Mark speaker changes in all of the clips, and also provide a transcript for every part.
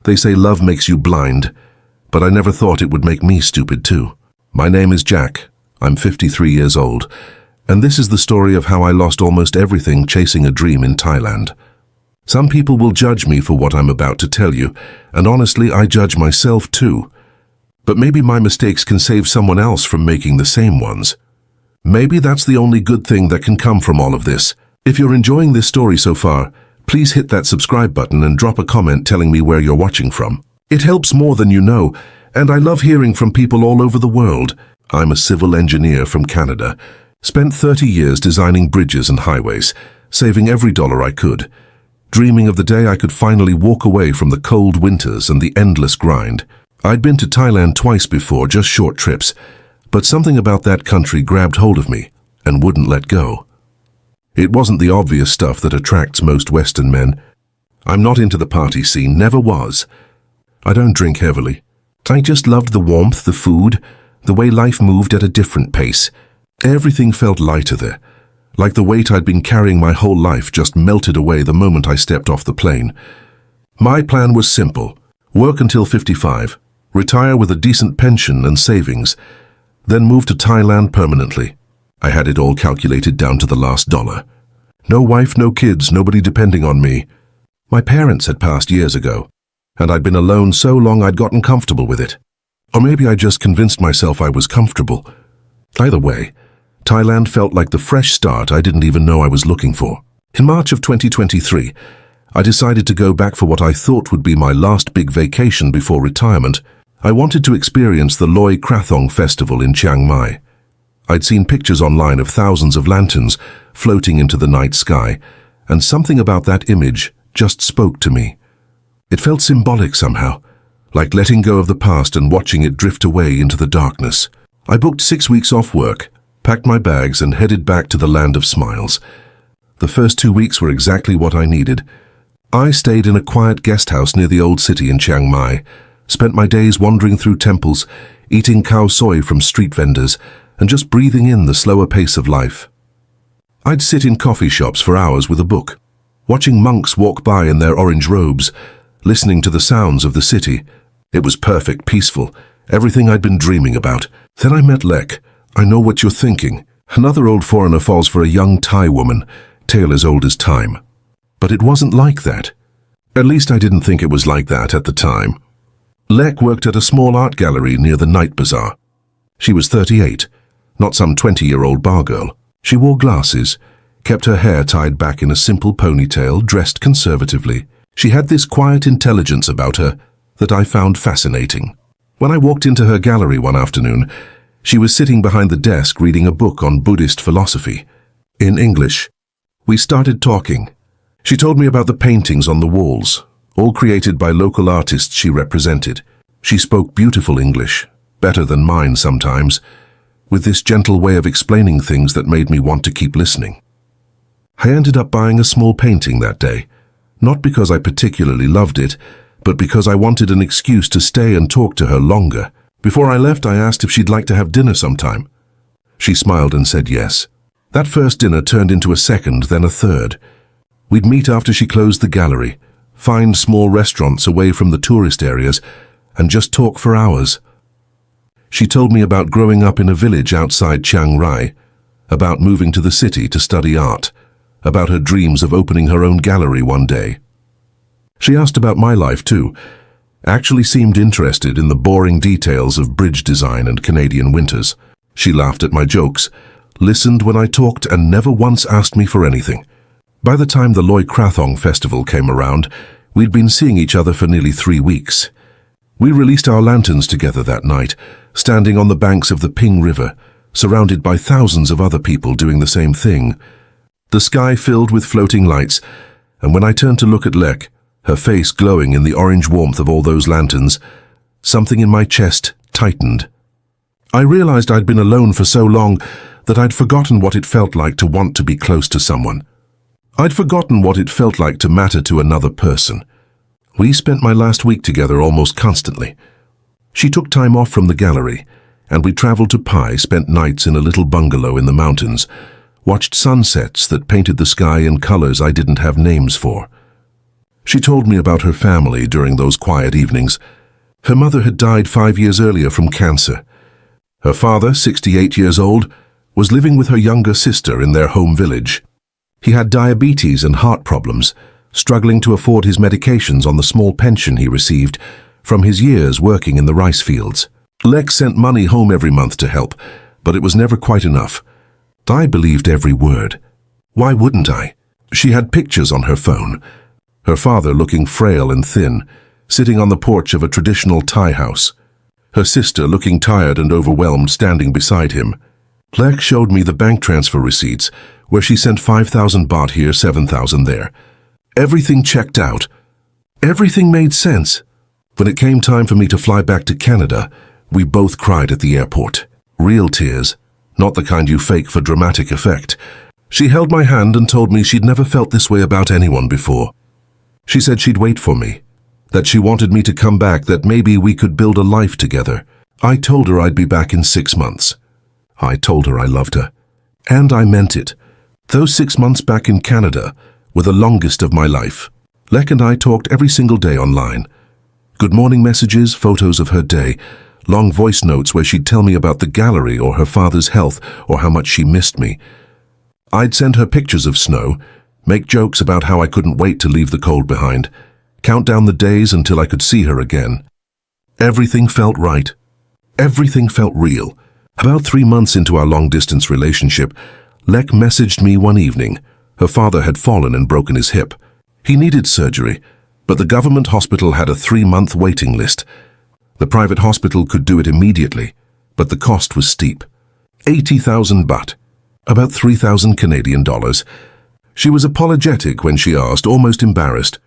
Speaker 1: They say love makes you blind, but I never thought it would make me stupid too. My name is Jack. I'm 53 years old, and this is the story of how I lost almost everything chasing a dream in Thailand. Some people will judge me for what I'm about to tell you, and honestly, I judge myself too. But maybe my mistakes can save someone else from making the same ones. Maybe that's the only good thing that can come from all of this. If you're enjoying this story so far, please hit that subscribe button and drop a comment telling me where you're watching from. It helps more than you know, and I love hearing from people all over the world. I'm a civil engineer from Canada. Spent 30 years designing bridges and highways, saving every dollar I could, dreaming of the day I could finally walk away from the cold winters and the endless grind. I'd been to Thailand twice before, just short trips, but something about that country grabbed hold of me and wouldn't let go. It wasn't the obvious stuff that attracts most Western men. I'm not into the party scene, never was. I don't drink heavily. I just loved the warmth, the food, the way life moved at a different pace. Everything felt lighter there, like the weight I'd been carrying my whole life just melted away the moment I stepped off the plane. My plan was simple: work until 55, retire with a decent pension and savings, then move to Thailand permanently. I had it all calculated down to the last dollar. No wife, no kids, nobody depending on me. My parents had passed years ago, and I'd been alone so long I'd gotten comfortable with it. Or maybe I just convinced myself I was comfortable. Either way, Thailand felt like the fresh start I didn't even know I was looking for. In March of 2023, I decided to go back for what I thought would be my last big vacation before retirement. I wanted to experience the Loy Krathong festival in Chiang Mai. I'd seen pictures online of thousands of lanterns floating into the night sky, and something about that image just spoke to me. It felt symbolic somehow, like letting go of the past and watching it drift away into the darkness. I booked 6 weeks off work, packed my bags and headed back to the land of smiles. The first 2 weeks were exactly what I needed. I stayed in a quiet guest house near the old city in Chiang Mai, spent my days wandering through temples, eating khao soi from street vendors, and just breathing in the slower pace of life. I'd sit in coffee shops for hours with a book, watching monks walk by in their orange robes, listening to the sounds of the city. It was perfect, peaceful, everything I'd been dreaming about. Then I met Lek. I know what you're thinking. Another old foreigner falls for a young Thai woman, tale as old as time. But it wasn't like that. At least I didn't think it was like that at the time. Lek worked at a small art gallery near the night bazaar. She was 38, not some 20-year-old bar girl. She wore glasses, kept her hair tied back in a simple ponytail, dressed conservatively. She had this quiet intelligence about her that I found fascinating. When I walked into her gallery one afternoon, she was sitting behind the desk reading a book on Buddhist philosophy, in English. We started talking. She told me about the paintings on the walls, all created by local artists she represented. She spoke beautiful English, better than mine sometimes, with this gentle way of explaining things that made me want to keep listening. I ended up buying a small painting that day, not because I particularly loved it, but because I wanted an excuse to stay and talk to her longer. Before I left, I asked if she'd like to have dinner sometime. She smiled and said yes. That first dinner turned into a second, then a third. We'd meet after she closed the gallery, find small restaurants away from the tourist areas, and just talk for hours. She told me about growing up in a village outside Chiang Rai, about moving to the city to study art, about her dreams of opening her own gallery one day. She asked about my life too, actually seemed interested in the boring details of bridge design and Canadian winters. She laughed at my jokes, listened when I talked, and never once asked me for anything. By the time the Loy Krathong festival came around, we'd been seeing each other for nearly 3 weeks. We released our lanterns together that night, standing on the banks of the Ping River, surrounded by thousands of other people doing the same thing. The sky filled with floating lights, and when I turned to look at Lek, her face glowing in the orange warmth of all those lanterns, something in my chest tightened. I realized I'd been alone for so long that I'd forgotten what it felt like to want to be close to someone. I'd forgotten what it felt like to matter to another person. We spent my last week together almost constantly. She took time off from the gallery, and we traveled to Pai, spent nights in a little bungalow in the mountains, watched sunsets that painted the sky in colors I didn't have names for. She told me about her family during those quiet evenings. Her mother had died 5 years earlier from cancer. Her father, 68 years old, was living with her younger sister in their home village. He had diabetes and heart problems, struggling to afford his medications on the small pension he received from his years working in the rice fields. Lex sent money home every month to help, but it was never quite enough. I believed every word. Why wouldn't I? She had pictures on her phone. Her father looking frail and thin, sitting on the porch of a traditional Thai house. Her sister looking tired and overwhelmed, standing beside him. Lex showed me the bank transfer receipts, where she sent 5,000 baht here, 7,000 there. Everything checked out. Everything made sense. When it came time for me to fly back to Canada, we both cried at the airport. Real tears, not the kind you fake for dramatic effect. She held my hand and told me she'd never felt this way about anyone before. She said she'd wait for me, that she wanted me to come back, that maybe we could build a life together. I told her I'd be back in 6 months. I told her I loved her. And I meant it. Those 6 months back in Canada were the longest of my life. Lek and I talked every single day online. Good morning messages, photos of her day, long voice notes where she'd tell me about the gallery or her father's health or how much she missed me. I'd send her pictures of snow, make jokes about how I couldn't wait to leave the cold behind, count down the days until I could see her again. Everything felt right. Everything felt real. About 3 months into our long-distance relationship, Lek messaged me one evening. Her father had fallen and broken his hip. He needed surgery, but the government hospital had a 3-month waiting list. The private hospital could do it immediately, but the cost was steep. 80,000 baht, about 3,000 Canadian dollars. She was apologetic when she asked, almost embarrassed.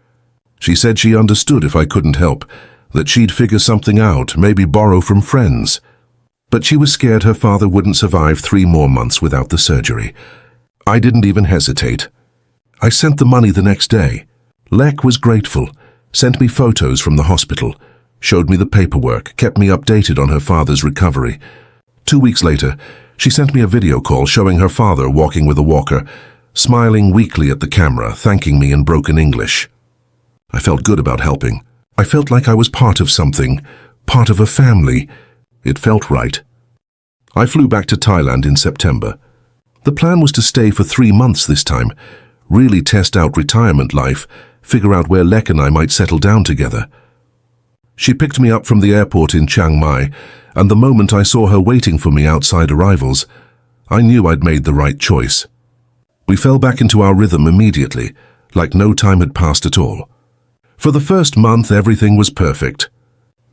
Speaker 1: She said she understood if I couldn't help, that she'd figure something out, maybe borrow from friends. But she was scared her father wouldn't survive 3 more months without the surgery. I didn't even hesitate. I sent the money the next day. Lek was grateful, sent me photos from the hospital, showed me the paperwork, kept me updated on her father's recovery. 2 weeks later, she sent me a video call showing her father walking with a walker, smiling weakly at the camera, thanking me in broken English. I felt good about helping. I felt like I was part of something, part of a family. It felt right. I flew back to Thailand in September. The plan was to stay for 3 months this time, really test out retirement life, figure out where Lek and I might settle down together. She picked me up from the airport in Chiang Mai, and the moment I saw her waiting for me outside arrivals, I knew I'd made the right choice. We fell back into our rhythm immediately, like no time had passed at all. For the first month, everything was perfect.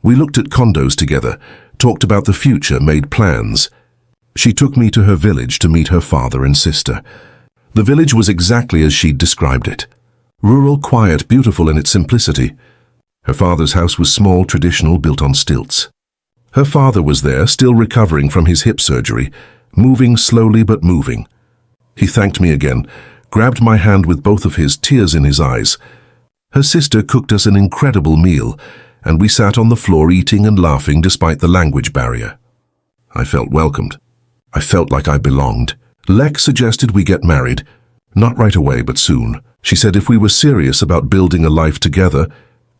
Speaker 1: We looked at condos together, talked about the future, made plans. She took me to her village to meet her father and sister. The village was exactly as she'd described it. Rural, quiet, beautiful in its simplicity. Her father's house was small, traditional, built on stilts. Her father was there, still recovering from his hip surgery, moving slowly but moving. He thanked me again, grabbed my hand with both of his, tears in his eyes. Her sister cooked us an incredible meal, and we sat on the floor eating and laughing despite the language barrier. I felt welcomed. I felt like I belonged. Lek suggested we get married. Not right away, but soon. She said if we were serious about building a life together,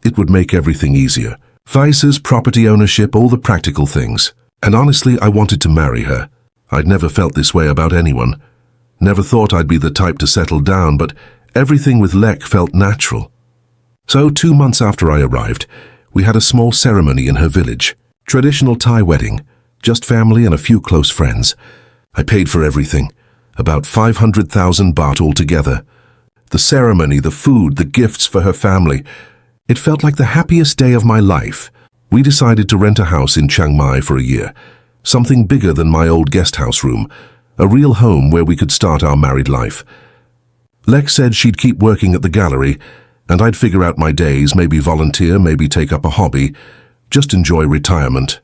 Speaker 1: it would make everything easier. Visas, property ownership, all the practical things. And honestly, I wanted to marry her. I'd never felt this way about anyone. Never thought I'd be the type to settle down, but everything with Lek felt natural. So 2 months after I arrived, we had a small ceremony in her village. Traditional Thai wedding, just family and a few close friends. I paid for everything, about 500,000 baht altogether. The ceremony, the food, the gifts for her family. It felt like the happiest day of my life. We decided to rent a house in Chiang Mai for a year, something bigger than my old guest house room, a real home where we could start our married life. Lek said she'd keep working at the gallery, and I'd figure out my days, maybe volunteer, maybe take up a hobby, just enjoy retirement.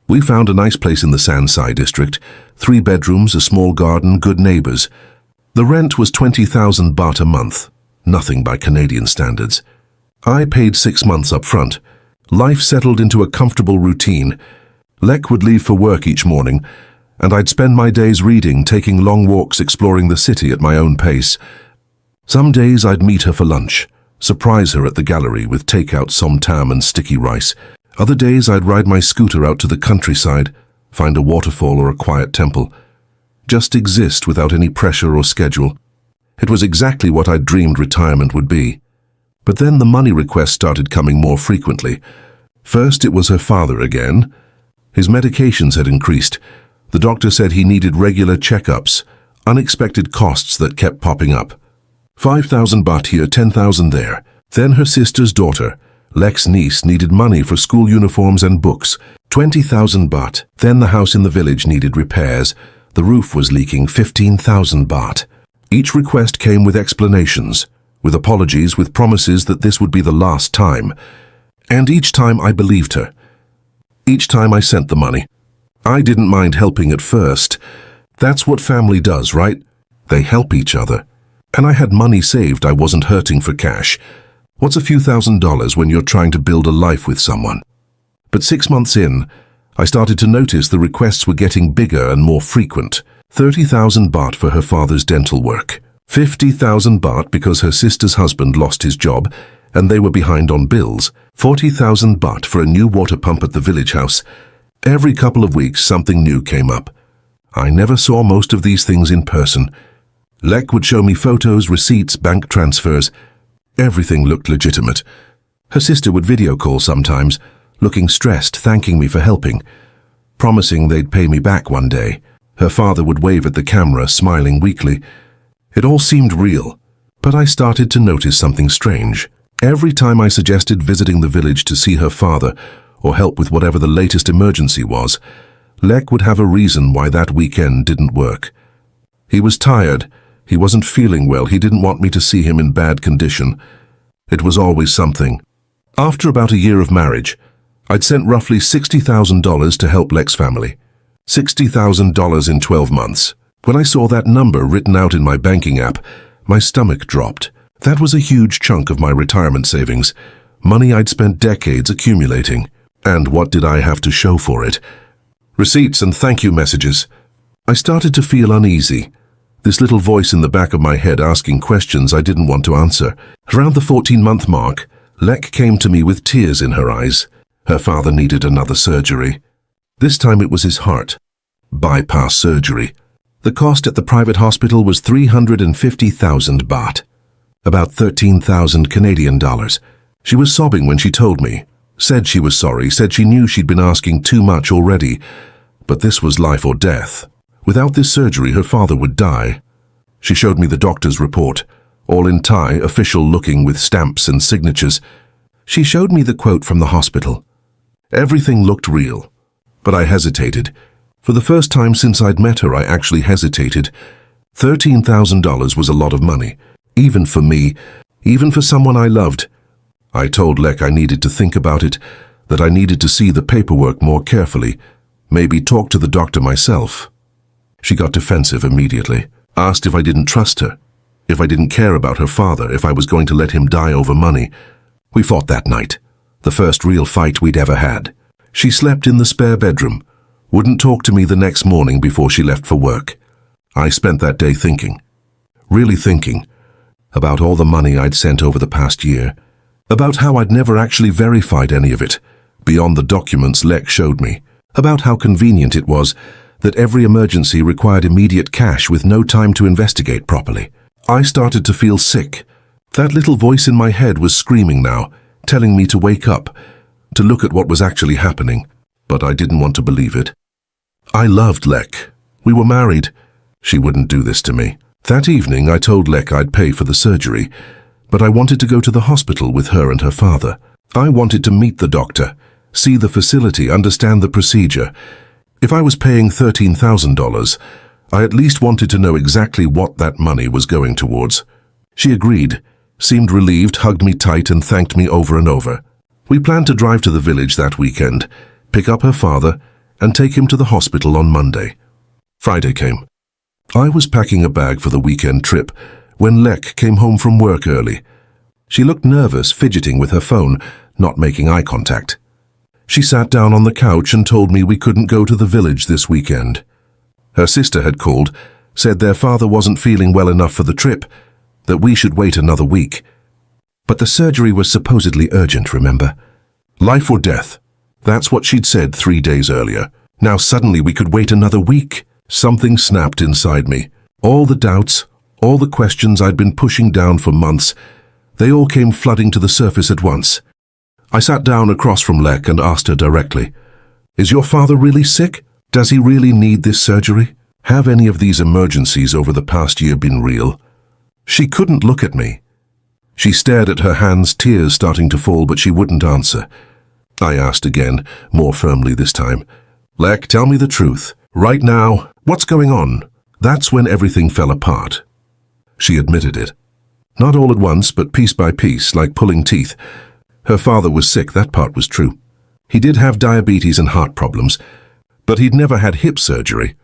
Speaker 1: We found a nice place in the Sansai district, 3 bedrooms, a small garden, good neighbors. The rent was 20,000 baht a month, nothing by Canadian standards. I paid 6 months up front. Life settled into a comfortable routine. Lek would leave for work each morning, and I'd spend my days reading, taking long walks, exploring the city at my own pace. Some days I'd meet her for lunch, surprise her at the gallery with takeout somtam and sticky rice. Other days I'd ride my scooter out to the countryside, find a waterfall or a quiet temple. Just exist without any pressure or schedule. It was exactly what I'd dreamed retirement would be. But then the money requests started coming more frequently. First it was her father again. His medications had increased. The doctor said he needed regular checkups, unexpected costs that kept popping up. 5,000 baht here, 10,000 there. Then her sister's daughter, Lek's niece, needed money for school uniforms and books. 20,000 baht. Then the house in the village needed repairs. The roof was leaking. 15,000 baht. Each request came with explanations, with apologies, with promises that this would be the last time. And each time I believed her. Each time I sent the money. I didn't mind helping at first. That's what family does, right? They help each other. And I had money saved. I wasn't hurting for cash. What's a few $1,000s when you're trying to build a life with someone? But 6 months in, I started to notice the requests were getting bigger and more frequent. 30,000 baht for her father's dental work. 50,000 baht because her sister's husband lost his job and they were behind on bills. 40,000 baht for a new water pump at the village house. Every couple of weeks something new came up. I never saw most of these things in person. Lek would show me photos, receipts, bank transfers. Everything looked legitimate. Her sister would video call sometimes, looking stressed, thanking me for helping, promising they'd pay me back one day. Her father would wave at the camera, smiling weakly. It all seemed real, but I started to notice something strange. Every time I suggested visiting the village to see her father or help with whatever the latest emergency was, Lek would have a reason why that weekend didn't work. He was tired. He wasn't feeling well. He didn't want me to see him in bad condition. It was always something. After about a year of marriage, I'd sent roughly $60,000 to help Lek's family. $60,000 in 12 months. When I saw that number written out in my banking app, my stomach dropped. That was a huge chunk of my retirement savings, money I'd spent decades accumulating. And what did I have to show for it? Receipts and thank you messages. I started to feel uneasy. This little voice in the back of my head asking questions I didn't want to answer. Around the 14-month mark, Lek came to me with tears in her eyes. Her father needed another surgery. This time it was his heart. Bypass surgery. The cost at the private hospital was 350,000 baht. About 13,000 Canadian dollars. She was sobbing when she told me. Said she was sorry, said she knew she'd been asking too much already. But this was life or death. Without this surgery, her father would die. She showed me the doctor's report, all in Thai, official looking with stamps and signatures. She showed me the quote from the hospital. Everything looked real, but I hesitated. For the first time since I'd met her, I actually hesitated. $13,000 was a lot of money, even for me, even for someone I loved. I told Lek I needed to think about it, that I needed to see the paperwork more carefully, maybe talk to the doctor myself. She got defensive immediately, asked if I didn't trust her, if I didn't care about her father, if I was going to let him die over money. We fought that night, the first real fight we'd ever had. She slept in the spare bedroom, wouldn't talk to me the next morning before she left for work. I spent that day thinking, really thinking, about all the money I'd sent over the past year, about how I'd never actually verified any of it, beyond the documents Lek showed me, about how convenient it was that every emergency required immediate cash with no time to investigate properly. I started to feel sick. That little voice in my head was screaming now, telling me to wake up, to look at what was actually happening, but I didn't want to believe it. I loved Lek. We were married. She wouldn't do this to me. That evening I told Lek I'd pay for the surgery, but I wanted to go to the hospital with her and her father. I wanted to meet the doctor, see the facility, understand the procedure. If I was paying $13,000, I at least wanted to know exactly what that money was going towards. She agreed, seemed relieved, hugged me tight and thanked me over and over. We planned to drive to the village that weekend, pick up her father, and take him to the hospital on Monday. Friday came. I was packing a bag for the weekend trip when Lek came home from work early. She looked nervous, fidgeting with her phone, not making eye contact. She sat down on the couch and told me we couldn't go to the village this weekend. Her sister had called, said their father wasn't feeling well enough for the trip, that we should wait another week. But the surgery was supposedly urgent, remember? Life or death. That's what she'd said 3 days earlier. Now suddenly we could wait another week. Something snapped inside me. All the doubts, all the questions I'd been pushing down for months, they all came flooding to the surface at once. I sat down across from Lek and asked her directly, "Is your father really sick? Does he really need this surgery? Have any of these emergencies over the past year been real?" She couldn't look at me. She stared at her hands, tears starting to fall, but she wouldn't answer. I asked again, more firmly this time. "Lek, tell me the truth. Right now, what's going on?" That's when everything fell apart. She admitted it. Not all at once, but piece by piece, like pulling teeth. Her father was sick, that part was true. He did have diabetes and heart problems, but he'd never had hip surgery.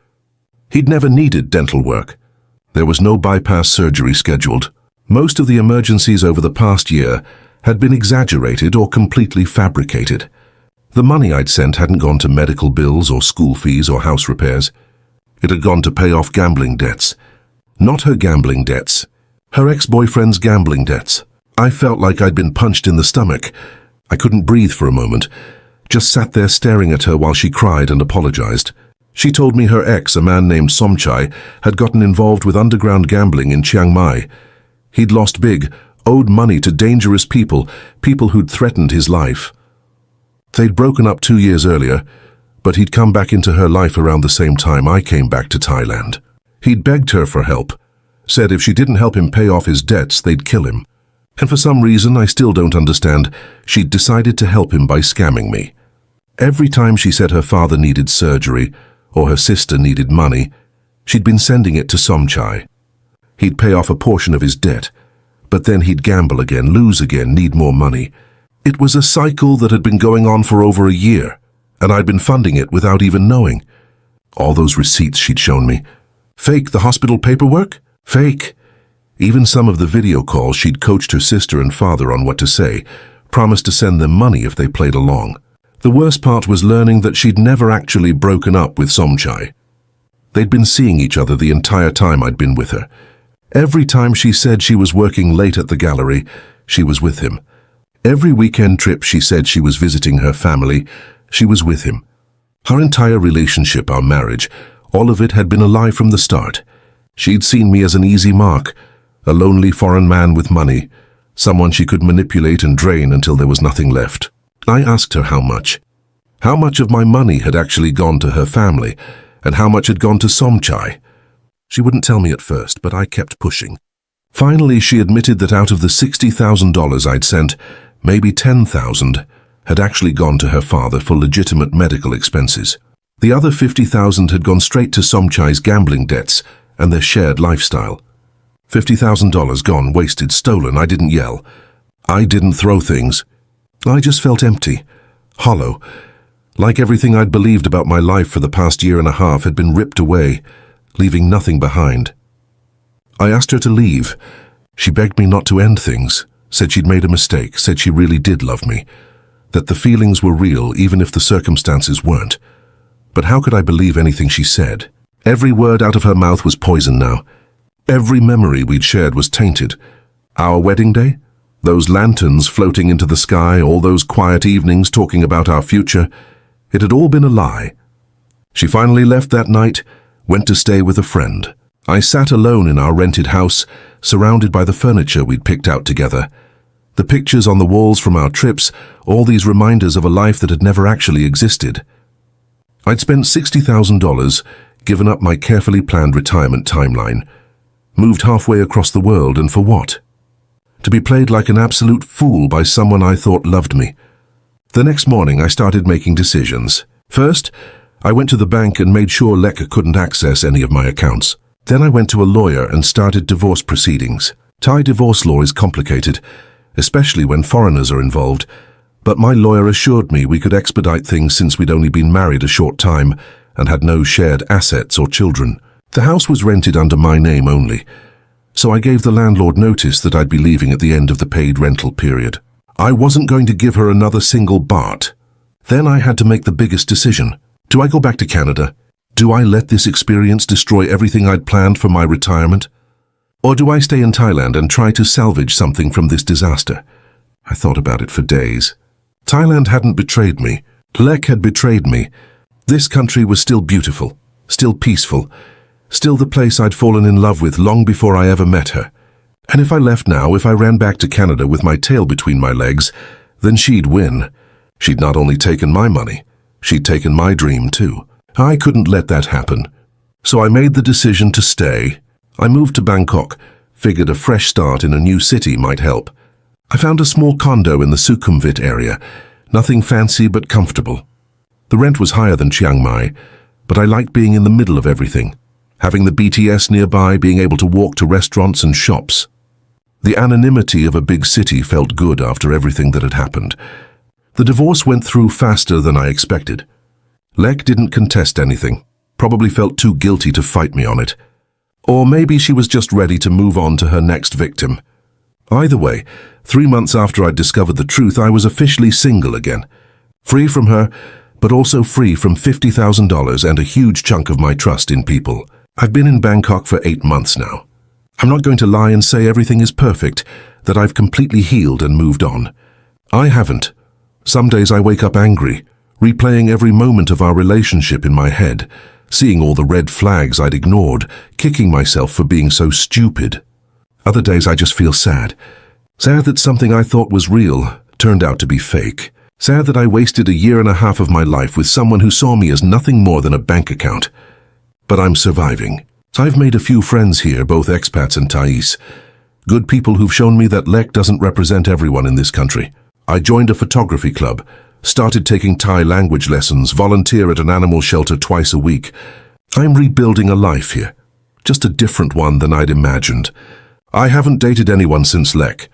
Speaker 1: He'd never needed dental work. There was no bypass surgery scheduled. Most of the emergencies over the past year had been exaggerated or completely fabricated. The money I'd sent hadn't gone to medical bills or school fees or house repairs. It had gone to pay off gambling debts. Not her gambling debts. Her ex-boyfriend's gambling debts. I felt like I'd been punched in the stomach. I couldn't breathe for a moment. Just sat there staring at her while she cried and apologized. She told me her ex, a man named Somchai, had gotten involved with underground gambling in Chiang Mai. He'd lost big, owed money to dangerous people, people who'd threatened his life. They'd broken up 2 years earlier, but he'd come back into her life around the same time I came back to Thailand. He'd begged her for help, said if she didn't help him pay off his debts, they'd kill him. And for some reason I still don't understand, she'd decided to help him by scamming me. Every time she said her father needed surgery, or her sister needed money, she'd been sending it to Somchai. He'd pay off a portion of his debt, but then he'd gamble again, lose again, need more money. It was a cycle that had been going on for over a year, and I'd been funding it without even knowing. All those receipts she'd shown me. Fake the hospital paperwork? Fake. Even some of the video calls she'd coached her sister and father on what to say, promised to send them money if they played along. The worst part was learning that she'd never actually broken up with Somchai. They'd been seeing each other the entire time I'd been with her. Every time she said she was working late at the gallery, she was with him. Every weekend trip she said she was visiting her family, she was with him. Our entire relationship, our marriage, all of it had been a lie from the start. She'd seen me as an easy mark, a lonely foreign man with money, someone she could manipulate and drain until there was nothing left. I asked her how much. How much of my money had actually gone to her family, and how much had gone to Somchai. She wouldn't tell me at first, but I kept pushing. Finally, she admitted that out of the $60,000 I'd sent, maybe $10,000 had actually gone to her father for legitimate medical expenses. The other $50,000 had gone straight to Somchai's gambling debts and their shared lifestyle. $50,000 gone, wasted, stolen. I didn't yell. I didn't throw things. I just felt empty, hollow, like everything I'd believed about my life for the past year and a half had been ripped away, leaving nothing behind. I asked her to leave. She begged me not to end things, said she'd made a mistake, said she really did love me, that the feelings were real even if the circumstances weren't. But how could I believe anything she said? Every word out of her mouth was poison now. Every memory we'd shared was tainted. Our wedding day? Those lanterns floating into the sky, all those quiet evenings talking about our future, it had all been a lie. She finally left that night, went to stay with a friend. I sat alone in our rented house, surrounded by the furniture we'd picked out together. The pictures on the walls from our trips, all these reminders of a life that had never actually existed. I'd spent $60,000, given up my carefully planned retirement timeline, moved halfway across the world, and for what? To be played like an absolute fool by someone I thought loved me. The next morning I started making decisions. First, I went to the bank and made sure Leka couldn't access any of my accounts. Then I went to a lawyer and started divorce proceedings. Thai divorce law is complicated, especially when foreigners are involved, but my lawyer assured me we could expedite things since we'd only been married a short time and had no shared assets or children. The house was rented under my name only, so I gave the landlord notice that I'd be leaving at the end of the paid rental period. I wasn't going to give her another single baht. Then I had to make the biggest decision. Do I go back to Canada? Do I let this experience destroy everything I'd planned for my retirement? Or do I stay in Thailand and try to salvage something from this disaster? I thought about it for days. Thailand hadn't betrayed me. Lek had betrayed me. This country was still beautiful, still peaceful, still the place I'd fallen in love with long before I ever met her. And if I left now, if I ran back to Canada with my tail between my legs, then she'd win. She'd not only taken my money, she'd taken my dream too. I couldn't let that happen. So I made the decision to stay. I moved to Bangkok, figured a fresh start in a new city might help. I found a small condo in the Sukhumvit area, nothing fancy but comfortable. The rent was higher than Chiang Mai, but I liked being in the middle of everything, having the BTS nearby, being able to walk to restaurants and shops. The anonymity of a big city felt good after everything that had happened. The divorce went through faster than I expected. Lek didn't contest anything, probably felt too guilty to fight me on it. Or maybe she was just ready to move on to her next victim. Either way, 3 months after I'd discovered the truth, I was officially single again. Free from her, but also free from $50,000 and a huge chunk of my trust in people. I've been in Bangkok for 8 months now. I'm not going to lie and say everything is perfect, that I've completely healed and moved on. I haven't. Some days I wake up angry, replaying every moment of our relationship in my head, seeing all the red flags I'd ignored, kicking myself for being so stupid. Other days I just feel sad. Sad that something I thought was real turned out to be fake. Sad that I wasted a year and a half of my life with someone who saw me as nothing more than a bank account. But I'm surviving. I've made a few friends here, both expats and Thais. Good people who've shown me that Lek doesn't represent everyone in this country. I joined a photography club, started taking Thai language lessons, volunteer at an animal shelter twice a week. I'm rebuilding a life here, just a different one than I'd imagined. I haven't dated anyone since Lek.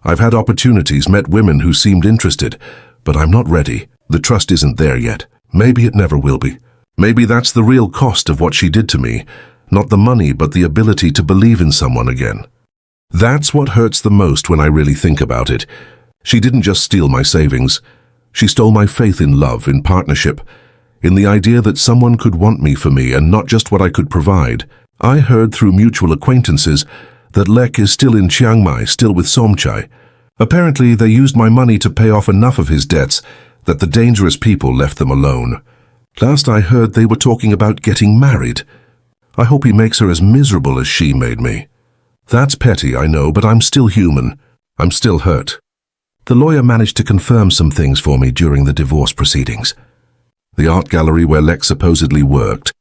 Speaker 1: I've had opportunities, met women who seemed interested, but I'm not ready. The trust isn't there yet. Maybe it never will be. Maybe that's the real cost of what she did to me. Not the money, but the ability to believe in someone again. That's what hurts the most when I really think about it. She didn't just steal my savings. She stole my faith in love, in partnership, in the idea that someone could want me for me and not just what I could provide. I heard through mutual acquaintances that Lek is still in Chiang Mai, still with Somchai. Apparently, they used my money to pay off enough of his debts that the dangerous people left them alone. Last I heard, they were talking about getting married. I hope he makes her as miserable as she made me. That's petty, I know, but I'm still human. I'm still hurt. The lawyer managed to confirm some things for me during the divorce proceedings. The art gallery where Lek supposedly worked.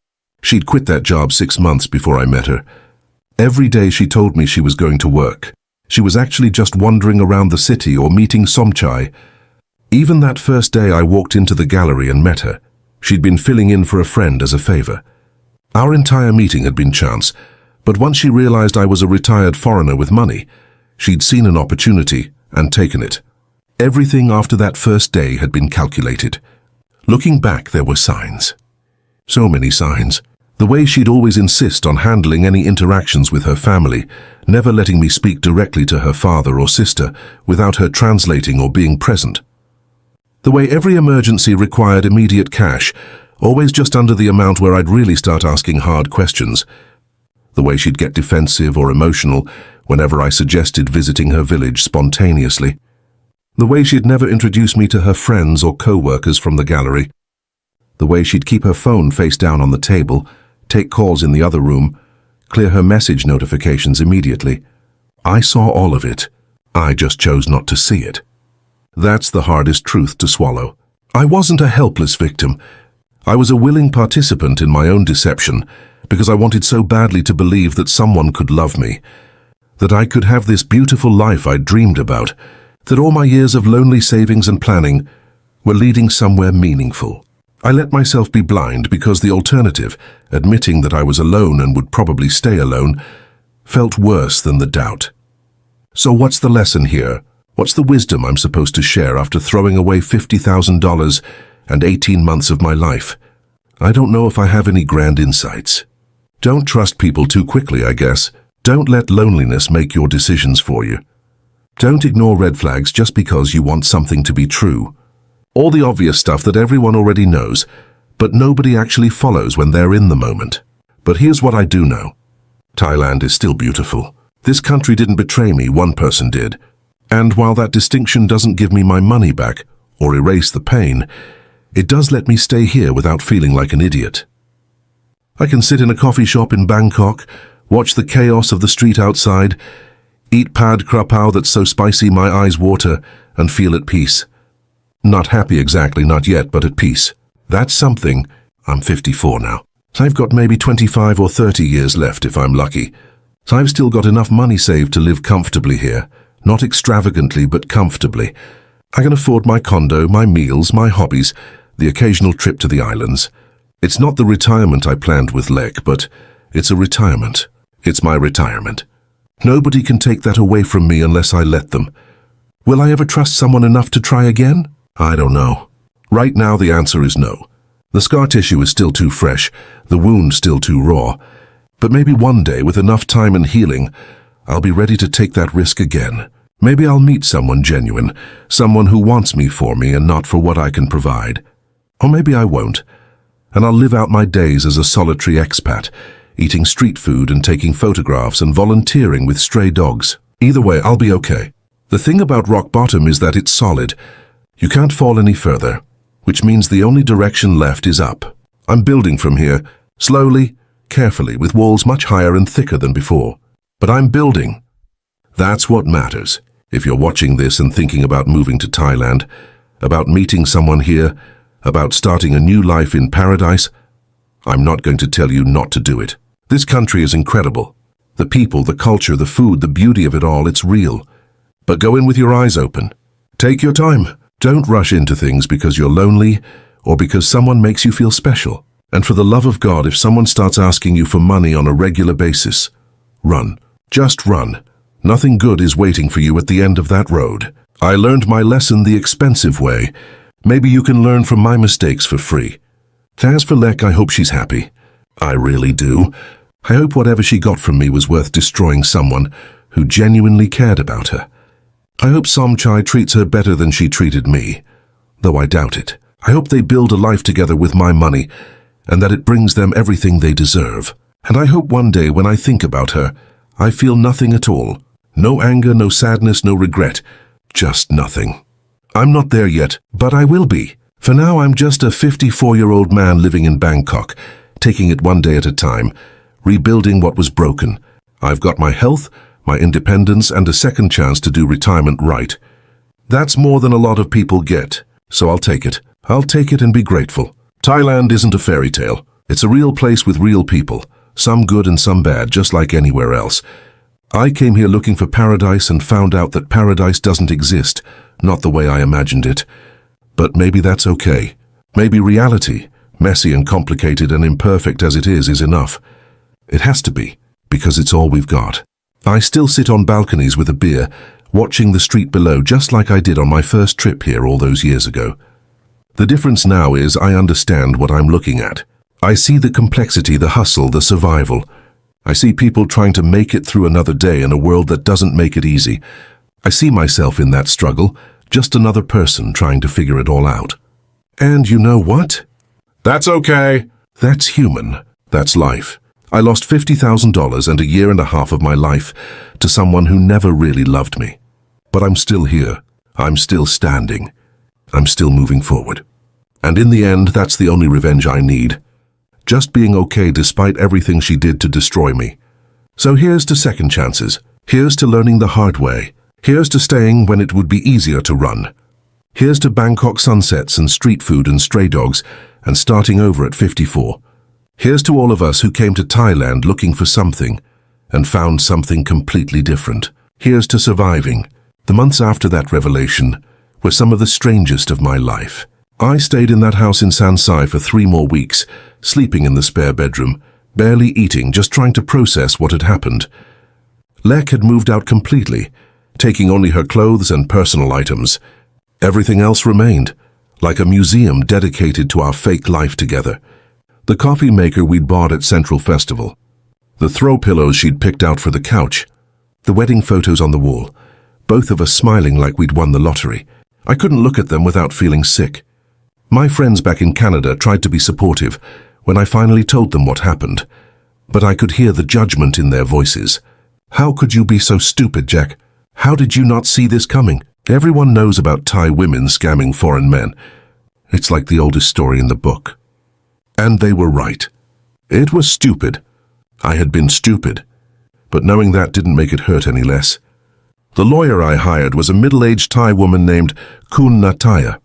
Speaker 1: She'd quit that job 6 months before I met her. Every day she told me she was going to work. She was actually just wandering around the city or meeting Somchai. Even that first day I walked into the gallery and met her. She'd been filling in for a friend as a favor. Our entire meeting had been chance, but once she realized I was a retired foreigner with money, she'd seen an opportunity and taken it. Everything after that first day had been calculated. Looking back, there were signs. So many signs. The way she'd always insist on handling any interactions with her family, never letting me speak directly to her father or sister without her translating or being present. The way every emergency required immediate cash, always just under the amount where I'd really start asking hard questions. The way she'd get defensive or emotional whenever I suggested visiting her village spontaneously. The way she'd never introduce me to her friends or co-workers from the gallery. The way she'd keep her phone face down on the table, take calls in the other room, clear her message notifications immediately. I saw all of it. I just chose not to see it. That's the hardest truth to swallow. I wasn't a helpless victim. I was a willing participant in my own deception because I wanted so badly to believe that someone could love me, that I could have this beautiful life I'd dreamed about, that all my years of lonely savings and planning were leading somewhere meaningful. I let myself be blind because the alternative, admitting that I was alone and would probably stay alone, felt worse than the doubt. So what's the lesson here? What's the wisdom I'm supposed to share after throwing away $50,000 and 18 months of my life? I don't know if I have any grand insights. Don't trust people too quickly, I guess. Don't let loneliness make your decisions for you. Don't ignore red flags just because you want something to be true. All the obvious stuff that everyone already knows, but nobody actually follows when they're in the moment. But here's what I do know. Thailand is still beautiful. This country didn't betray me, one person did. And while that distinction doesn't give me my money back or erase the pain, it does let me stay here without feeling like an idiot. I can sit in a coffee shop in Bangkok, watch the chaos of the street outside, eat pad krapao that's so spicy my eyes water, and feel at peace. Not happy exactly, not yet, but at peace. That's something. I'm 54 now. I've got maybe 25 or 30 years left if I'm lucky. So I've still got enough money saved to live comfortably here. Not extravagantly, but comfortably. I can afford my condo, my meals, my hobbies, the occasional trip to the islands. It's not the retirement I planned with Lek, but it's a retirement. It's my retirement. Nobody can take that away from me unless I let them. Will I ever trust someone enough to try again? I don't know. Right now the answer is no. The scar tissue is still too fresh, the wound still too raw. But maybe one day, with enough time and healing, I'll be ready to take that risk again. Maybe I'll meet someone genuine, someone who wants me for me and not for what I can provide. Or maybe I won't, and I'll live out my days as a solitary expat, eating street food and taking photographs and volunteering with stray dogs. Either way, I'll be okay. The thing about rock bottom is that it's solid. You can't fall any further, which means the only direction left is up. I'm building from here, slowly, carefully, with walls much higher and thicker than before. But I'm building. That's what matters. If you're watching this and thinking about moving to Thailand, about meeting someone here, about starting a new life in paradise, I'm not going to tell you not to do it. This country is incredible. The people, the culture, the food, the beauty of it all, it's real. But go in with your eyes open. Take your time. Don't rush into things because you're lonely or because someone makes you feel special. And for the love of God, if someone starts asking you for money on a regular basis, run. Just run. Nothing good is waiting for you at the end of that road. I learned my lesson the expensive way. Maybe you can learn from my mistakes for free. As for Lek, I hope she's happy. I really do. I hope whatever she got from me was worth destroying someone who genuinely cared about her. I hope Somchai treats her better than she treated me, though I doubt it. I hope they build a life together with my money, and that it brings them everything they deserve. And I hope one day when I think about her, I feel nothing at all. No anger, no sadness, no regret. Just nothing. I'm not there yet, but I will be. For now, I'm just a 54-year-old man living in Bangkok, taking it one day at a time, rebuilding what was broken. I've got my health, my independence, and a second chance to do retirement right. That's more than a lot of people get, so I'll take it. I'll take it and be grateful. Thailand isn't a fairy tale. It's a real place with real people, some good and some bad, just like anywhere else. I came here looking for paradise and found out that paradise doesn't exist, not the way I imagined it. But maybe that's okay. Maybe reality, messy and complicated and imperfect as it is enough. It has to be, because it's all we've got. I still sit on balconies with a beer, watching the street below just like I did on my first trip here all those years ago. The difference now is I understand what I'm looking at. I see the complexity, the hustle, the survival. I see people trying to make it through another day in a world that doesn't make it easy. I see myself in that struggle, just another person trying to figure it all out. And you know what? That's okay. That's human. That's life. I lost $50,000 and a year and a half of my life to someone who never really loved me. But I'm still here. I'm still standing. I'm still moving forward. And in the end, that's the only revenge I need. Just being okay despite everything she did to destroy me. So here's to second chances. Here's to learning the hard way. Here's to staying when it would be easier to run. Here's to Bangkok sunsets and street food and stray dogs and starting over at 54. Here's to all of us who came to Thailand looking for something and found something completely different. Here's to surviving. The months after that revelation were some of the strangest of my life. I stayed in that house in Sansai for 3 more weeks, sleeping in the spare bedroom, barely eating, just trying to process what had happened. Lek had moved out completely, taking only her clothes and personal items. Everything else remained, like a museum dedicated to our fake life together. The coffee maker we'd bought at Central Festival, the throw pillows she'd picked out for the couch, the wedding photos on the wall, both of us smiling like we'd won the lottery. I couldn't look at them without feeling sick. My friends back in Canada tried to be supportive when I finally told them what happened, but I could hear the judgment in their voices. How could you be so stupid, Jack? How did you not see this coming? Everyone knows about Thai women scamming foreign men. It's like the oldest story in the book. And they were right. It was stupid. I had been stupid. But knowing that didn't make it hurt any less. The lawyer I hired was a middle-aged Thai woman named Kun Nataya.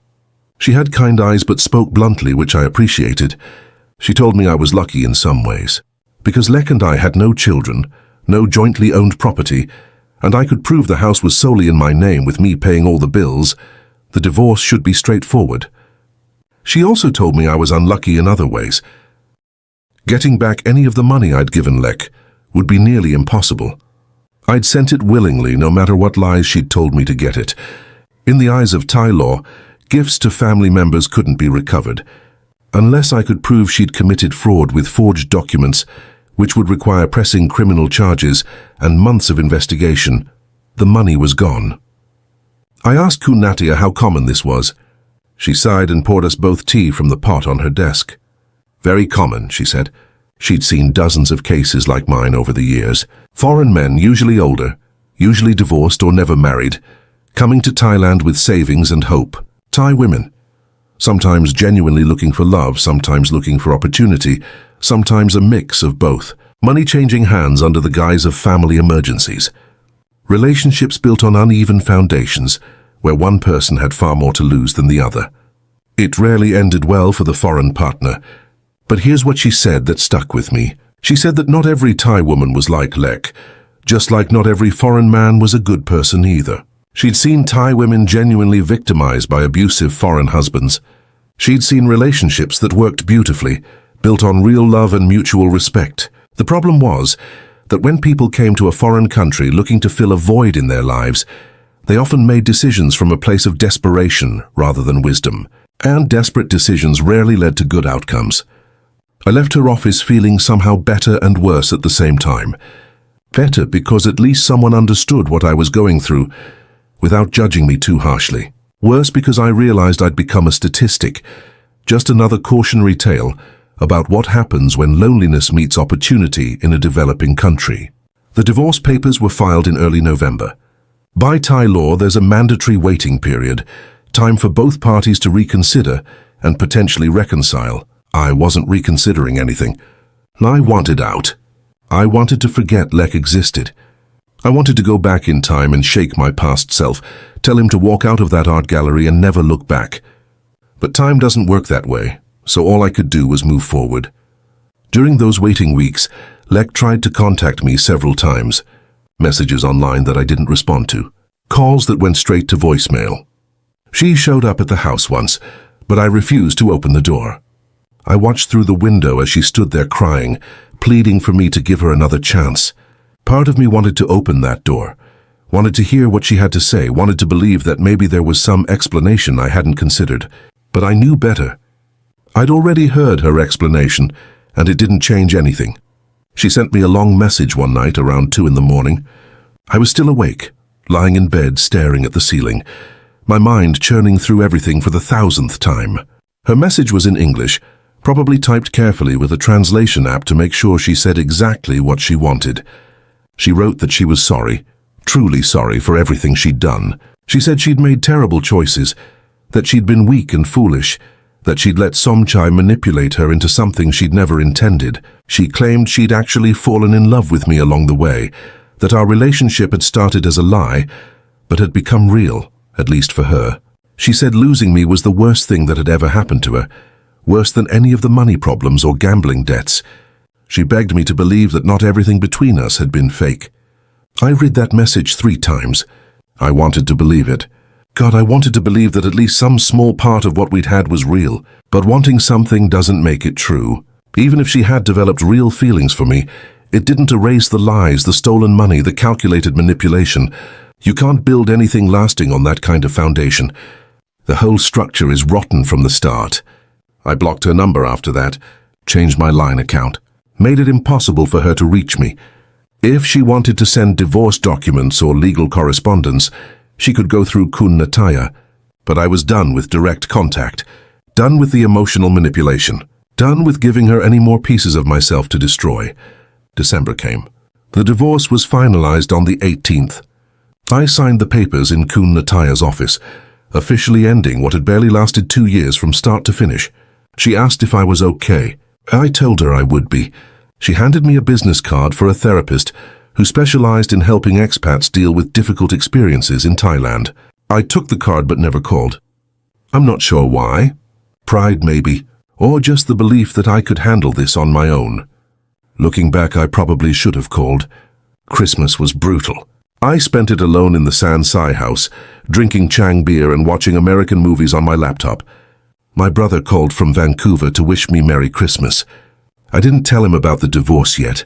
Speaker 1: She had kind eyes but spoke bluntly, which I appreciated. She told me I was lucky in some ways. Because Lek and I had no children, no jointly owned property, and I could prove the house was solely in my name with me paying all the bills, the divorce should be straightforward. She also told me I was unlucky in other ways. Getting back any of the money I'd given Lek would be nearly impossible. I'd sent it willingly, no matter what lies she'd told me to get it. In the eyes of Thai law, gifts to family members couldn't be recovered, unless I could prove she'd committed fraud with forged documents, which would require pressing criminal charges and months of investigation. The money was gone. I asked Kunatia how common this was. She sighed and poured us both tea from the pot on her desk. Very common, she said. She'd seen dozens of cases like mine over the years. Foreign men, usually older, usually divorced or never married, coming to Thailand with savings and hope. Thai women, sometimes genuinely looking for love, sometimes looking for opportunity, sometimes a mix of both. Money changing hands under the guise of family emergencies. Relationships built on uneven foundations, where one person had far more to lose than the other. It rarely ended well for the foreign partner. But here's what she said that stuck with me. She said that not every Thai woman was like Lek, just like not every foreign man was a good person either. She'd seen Thai women genuinely victimized by abusive foreign husbands. She'd seen relationships that worked beautifully, built on real love and mutual respect. The problem was that when people came to a foreign country looking to fill a void in their lives, they often made decisions from a place of desperation rather than wisdom. And desperate decisions rarely led to good outcomes. I left her office feeling somehow better and worse at the same time. Better because at least someone understood what I was going through without judging me too harshly. Worse because I realized I'd become a statistic, just another cautionary tale about what happens when loneliness meets opportunity in a developing country. The divorce papers were filed in early November. By Thai law, there's a mandatory waiting period, time for both parties to reconsider and potentially reconcile. I wasn't reconsidering anything. I wanted out. I wanted to forget Lek existed. I wanted to go back in time and shake my past self, tell him to walk out of that art gallery and never look back. But time doesn't work that way, so all I could do was move forward. During those waiting weeks, Lek tried to contact me several times. Messages online that I didn't respond to. Calls that went straight to voicemail. She showed up at the house once, but I refused to open the door. I watched through the window as she stood there crying, pleading for me to give her another chance. Part of me wanted to open that door, wanted to hear what she had to say, wanted to believe that maybe there was some explanation I hadn't considered. But I knew better. I'd already heard her explanation, and it didn't change anything. She sent me a long message one night around 2 in the morning. I was still awake, lying in bed staring at the ceiling, my mind churning through everything for the 1,000th time. Her message was in English, probably typed carefully with a translation app to make sure she said exactly what she wanted. She wrote that she was sorry, truly sorry for everything she'd done. She said she'd made terrible choices, that she'd been weak and foolish, that she'd let Somchai manipulate her into something she'd never intended. She claimed she'd actually fallen in love with me along the way, that our relationship had started as a lie, but had become real, at least for her. She said losing me was the worst thing that had ever happened to her, worse than any of the money problems or gambling debts. She begged me to believe that not everything between us had been fake. I read that message 3 times. I wanted to believe it. God, I wanted to believe that at least some small part of what we'd had was real. But wanting something doesn't make it true. Even if she had developed real feelings for me, it didn't erase the lies, the stolen money, the calculated manipulation. You can't build anything lasting on that kind of foundation. The whole structure is rotten from the start. I blocked her number after that, changed my Line account, made it impossible for her to reach me. If she wanted to send divorce documents or legal correspondence, she could go through Kun Nataya. But I was done with direct contact, done with the emotional manipulation, done with giving her any more pieces of myself to destroy. December came. The divorce was finalized on the 18th. I signed the papers in Kun Nataya's office, officially ending what had barely lasted 2 years from start to finish. She asked if I was okay. I told her I would be. She handed me a business card for a therapist who specialized in helping expats deal with difficult experiences in Thailand. I took the card but never called. I'm not sure why. Pride maybe, or just the belief that I could handle this on my own. Looking back, I probably should have called. Christmas was brutal. I spent it alone in the San Sai house, drinking Chang beer and watching American movies on my laptop. My brother called from Vancouver to wish me Merry Christmas. I didn't tell him about the divorce yet.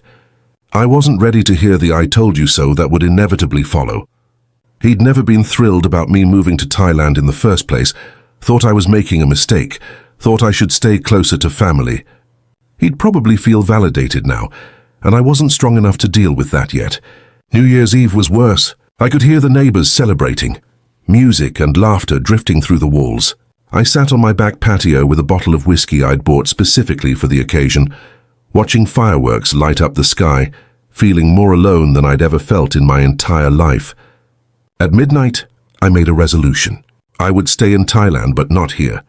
Speaker 1: I wasn't ready to hear the I told you so that would inevitably follow. He'd never been thrilled about me moving to Thailand in the first place, thought I was making a mistake, thought I should stay closer to family. He'd probably feel validated now, and I wasn't strong enough to deal with that yet. New Year's Eve was worse. I could hear the neighbors celebrating, music and laughter drifting through the walls. I sat on my back patio with a bottle of whiskey I'd bought specifically for the occasion, watching fireworks light up the sky, feeling more alone than I'd ever felt in my entire life. At midnight, I made a resolution. I would stay in Thailand, but not here.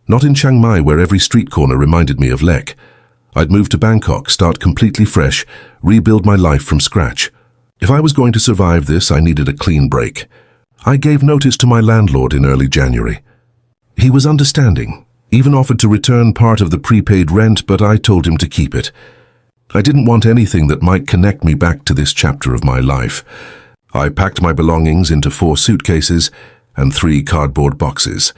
Speaker 1: Not in Chiang Mai, where every street corner reminded me of Lek. I'd move to Bangkok, start completely fresh, rebuild my life from scratch. If I was going to survive this, I needed a clean break. I gave notice to my landlord in early January. He was understanding, even offered to return part of the prepaid rent, but I told him to keep it. I didn't want anything that might connect me back to this chapter of my life. I packed my belongings into 4 suitcases and 3 cardboard boxes.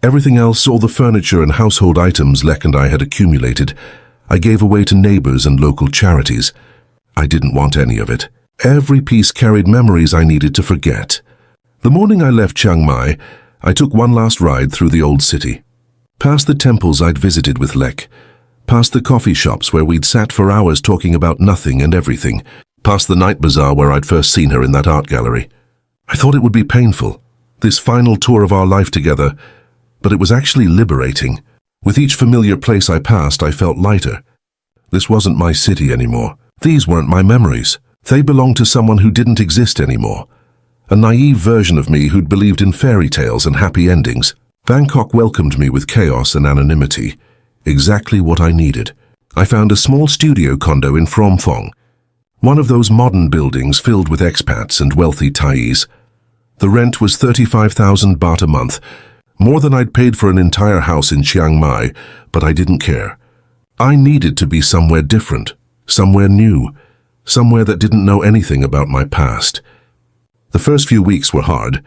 Speaker 1: Everything else, all the furniture and household items Lek and I had accumulated, I gave away to neighbors and local charities. I didn't want any of it. Every piece carried memories I needed to forget. The morning I left Chiang Mai, I took one last ride through the old city. Past the temples I'd visited with Lek, past the coffee shops where we'd sat for hours talking about nothing and everything, past the night bazaar where I'd first seen her in that art gallery. I thought it would be painful, this final tour of our life together, but it was actually liberating. With each familiar place I passed, I felt lighter. This wasn't my city anymore. These weren't my memories. They belonged to someone who didn't exist anymore. A naive version of me who'd believed in fairy tales and happy endings. Bangkok welcomed me with chaos and anonymity. Exactly what I needed. I found a small studio condo in Phrom Phong, one of those modern buildings filled with expats and wealthy Thais. The rent was 35,000 baht a month, more than I'd paid for an entire house in Chiang Mai, but I didn't care. I needed to be somewhere different, somewhere new, somewhere that didn't know anything about my past. The first few weeks were hard.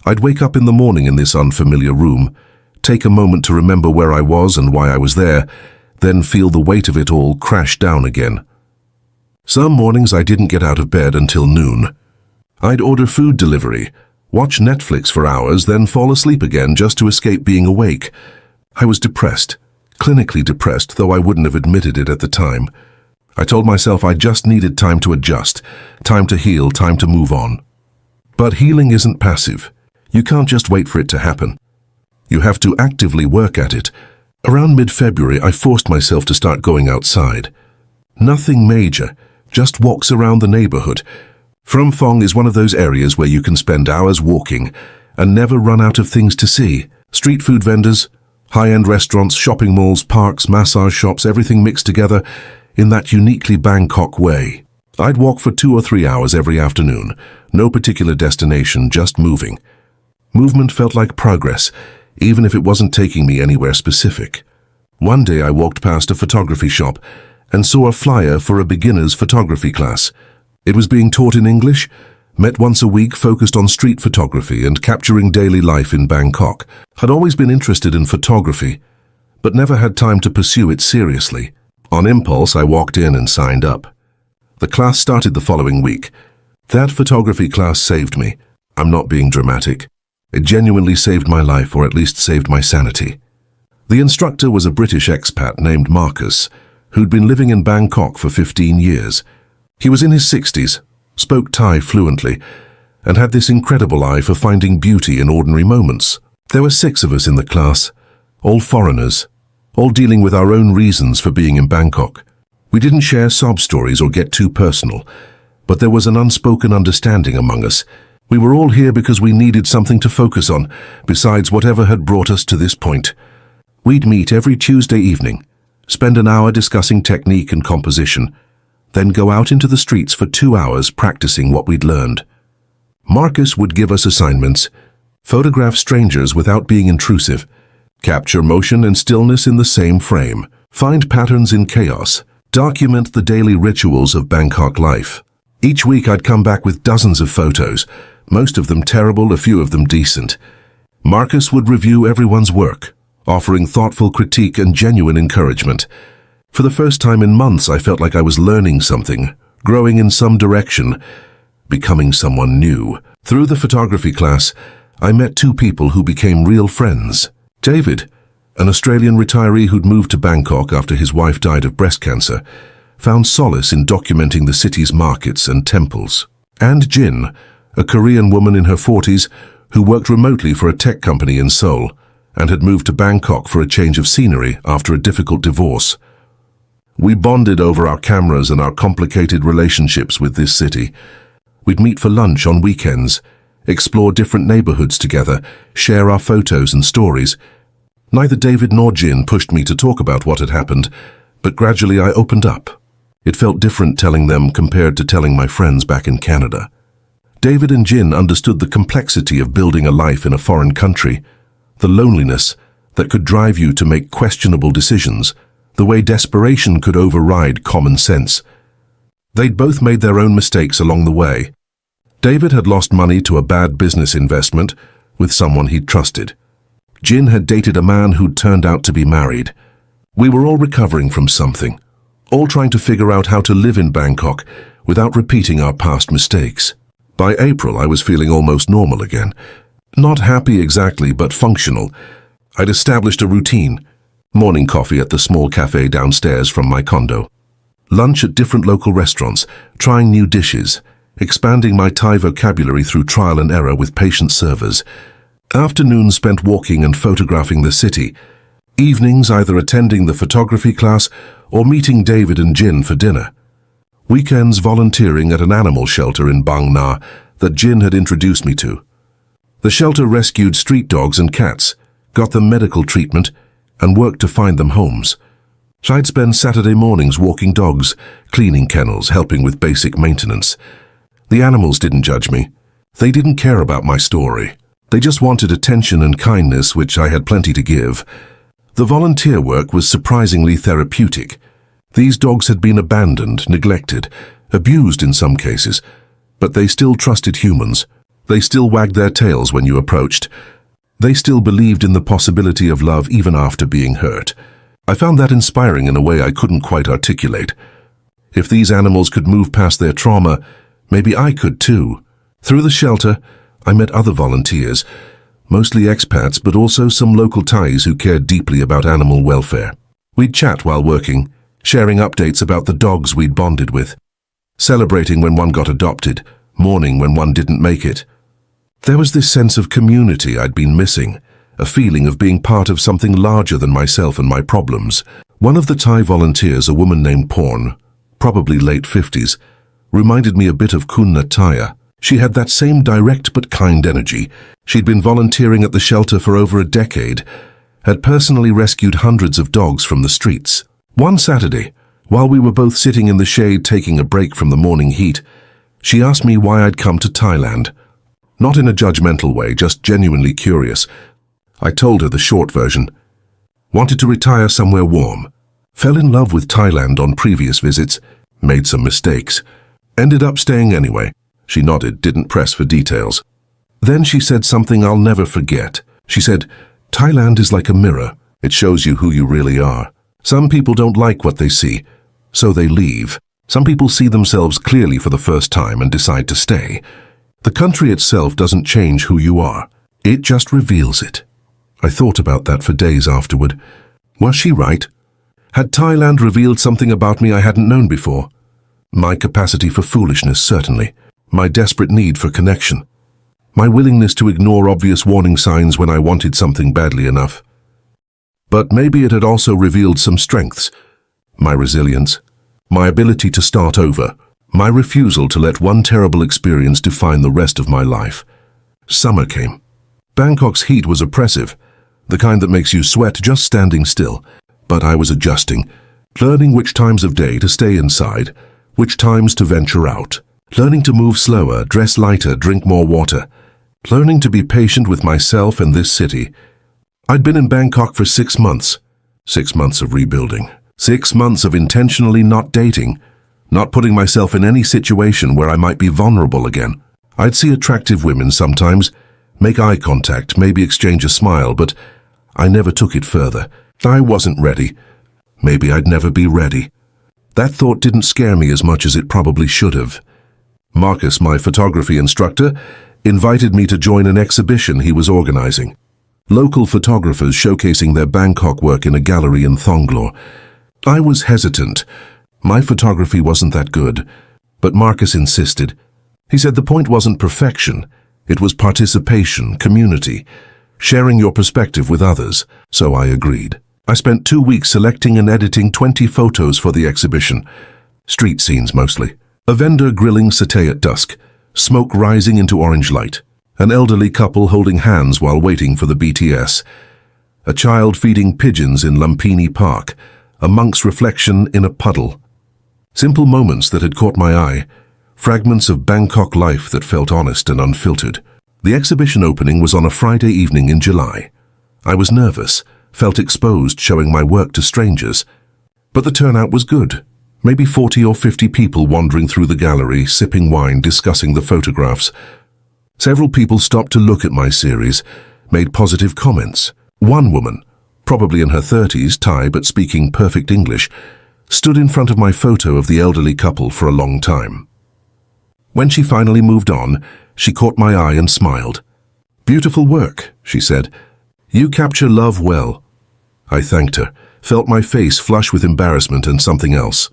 Speaker 1: I'd wake up in the morning in this unfamiliar room, take a moment to remember where I was and why I was there, then feel the weight of it all crash down again. Some mornings I didn't get out of bed until noon. I'd order food delivery, watch Netflix for hours, then fall asleep again just to escape being awake. I was depressed, clinically depressed, though I wouldn't have admitted it at the time. I told myself I just needed time to adjust, time to heal, time to move on. But healing isn't passive. You can't just wait for it to happen. You have to actively work at it. Around mid-February, I forced myself to start going outside. Nothing major, just walks around the neighborhood. Phrom Phong is one of those areas where you can spend hours walking and never run out of things to see. Street food vendors, high-end restaurants, shopping malls, parks, massage shops, everything mixed together in that uniquely Bangkok way. I'd walk for 2 or 3 hours every afternoon, no particular destination, just moving. Movement felt like progress, even if it wasn't taking me anywhere specific. One day I walked past a photography shop and saw a flyer for a beginner's photography class. It was being taught in English, met once a week, focused on street photography and capturing daily life in Bangkok. I'd always been interested in photography, but never had time to pursue it seriously. On impulse, I walked in and signed up. The class started the following week. That photography class saved me. I'm not being dramatic. It genuinely saved my life, or at least saved my sanity. The instructor was a British expat named Marcus, who'd been living in Bangkok for 15 years. He was in his 60s, spoke Thai fluently, and had this incredible eye for finding beauty in ordinary moments. There were 6 of us in the class, all foreigners, all dealing with our own reasons for being in Bangkok. We didn't share sob stories or get too personal, But there was an unspoken understanding among us. We were all here because we needed something to focus on, besides whatever had brought us to this point. We'd meet every Tuesday evening, spend an hour discussing technique and composition, then go out into the streets for 2 hours practicing what we'd learned. Marcus would give us assignments: photograph strangers without being intrusive, capture motion and stillness in the same frame, find patterns in chaos, document the daily rituals of Bangkok life. Each week I'd come back with dozens of photos, most of them terrible, a few of them decent. Marcus would review everyone's work, offering thoughtful critique and genuine encouragement. For the first time in months, I felt like I was learning something, growing in some direction, becoming someone new. Through the photography class, I met 2 people who became real friends. David, an Australian retiree who'd moved to Bangkok after his wife died of breast cancer, found solace in documenting the city's markets and temples. And Jin, a Korean woman in her 40s who worked remotely for a tech company in Seoul and had moved to Bangkok for a change of scenery after a difficult divorce. We bonded over our cameras and our complicated relationships with this city. We'd meet for lunch on weekends, explore different neighborhoods together, share our photos and stories. Neither David nor Jin pushed me to talk about what had happened, but gradually I opened up. It felt different telling them compared to telling my friends back in Canada. David and Jin understood the complexity of building a life in a foreign country, the loneliness that could drive you to make questionable decisions, the way desperation could override common sense. They'd both made their own mistakes along the way. David had lost money to a bad business investment with someone he'd trusted. Jin had dated a man who'd turned out to be married. We were all recovering from something, all trying to figure out how to live in Bangkok without repeating our past mistakes. By April, I was feeling almost normal again. Not happy exactly, but functional. I'd established a routine: morning coffee at the small cafe downstairs from my condo, lunch at different local restaurants, trying new dishes, expanding my Thai vocabulary through trial and error with patient servers, afternoons spent walking and photographing the city, evenings either attending the photography class or meeting David and Jin for dinner, weekends volunteering at an animal shelter in Bang Na that Jin had introduced me to. The shelter rescued street dogs and cats, got them medical treatment, and worked to find them homes. So I'd spend Saturday mornings walking dogs, cleaning kennels, helping with basic maintenance. The animals didn't judge me. They didn't care about my story. They just wanted attention and kindness, which I had plenty to give. The volunteer work was surprisingly therapeutic. These dogs had been abandoned, neglected, abused in some cases, but they still trusted humans. They still wagged their tails when you approached. They still believed in the possibility of love even after being hurt. I found that inspiring in a way I couldn't quite articulate. If these animals could move past their trauma, maybe I could too. Through the shelter, I met other volunteers, mostly expats, but also some local Thais who cared deeply about animal welfare. We'd chat while working, sharing updates about the dogs we'd bonded with, celebrating when one got adopted, mourning when one didn't make it. There was this sense of community I'd been missing, a feeling of being part of something larger than myself and my problems. One of the Thai volunteers, a woman named Porn, probably late 50s, reminded me a bit of Kun Nataya. She had that same direct but kind energy. She'd been volunteering at the shelter for over a decade, had personally rescued hundreds of dogs from the streets. One Saturday, while we were both sitting in the shade taking a break from the morning heat, she asked me why I'd come to Thailand. Not in a judgmental way, just genuinely curious. I told her the short version. Wanted to retire somewhere warm. Fell in love with Thailand on previous visits, made some mistakes. Ended up staying anyway. She nodded, didn't press for details. Then she said something I'll never forget. She said, "Thailand is like a mirror. It shows you who you really are. Some people don't like what they see, so they leave. Some people see themselves clearly for the first time and decide to stay. The country itself doesn't change who you are. It just reveals it." I thought about that for days afterward. Was she right? Had Thailand revealed something about me I hadn't known before? My capacity for foolishness, certainly. My desperate need for connection. My willingness to ignore obvious warning signs when I wanted something badly enough. But maybe it had also revealed some strengths. My resilience. My ability to start over. My refusal to let one terrible experience define the rest of my life. Summer came. Bangkok's heat was oppressive, the kind that makes you sweat just standing still. But I was adjusting, learning which times of day to stay inside, which times to venture out, learning to move slower, dress lighter, drink more water, learning to be patient with myself and this city. I'd been in Bangkok for 6 months. 6 months of rebuilding. 6 months of intentionally not dating, not putting myself in any situation where I might be vulnerable again. I'd see attractive women sometimes, make eye contact, maybe exchange a smile, but I never took it further. I wasn't ready. Maybe I'd never be ready. That thought didn't scare me as much as it probably should have. Marcus, my photography instructor, invited me to join an exhibition he was organizing. Local photographers showcasing their Bangkok work in a gallery in Thonglor. I was hesitant. My photography wasn't that good, but Marcus insisted. He said the point wasn't perfection, it was participation, community, sharing your perspective with others, so I agreed. I spent 2 weeks selecting and editing 20 photos for the exhibition, street scenes mostly. A vendor grilling satay at dusk, smoke rising into orange light, an elderly couple holding hands while waiting for the BTS, a child feeding pigeons in Lumpini Park, a monk's reflection in a puddle. Simple moments that had caught my eye, fragments of Bangkok life that felt honest and unfiltered. The exhibition opening was on a Friday evening in July. I was nervous, felt exposed showing my work to strangers. But the turnout was good. Maybe 40 or 50 people wandering through the gallery, sipping wine, discussing the photographs. Several people stopped to look at my series, made positive comments. One woman, probably in her 30s, Thai but speaking perfect English, stood in front of my photo of the elderly couple for a long time. When she finally moved on, she caught my eye and smiled. "Beautiful work," she said. "You capture love well." I thanked her, felt my face flush with embarrassment and something else.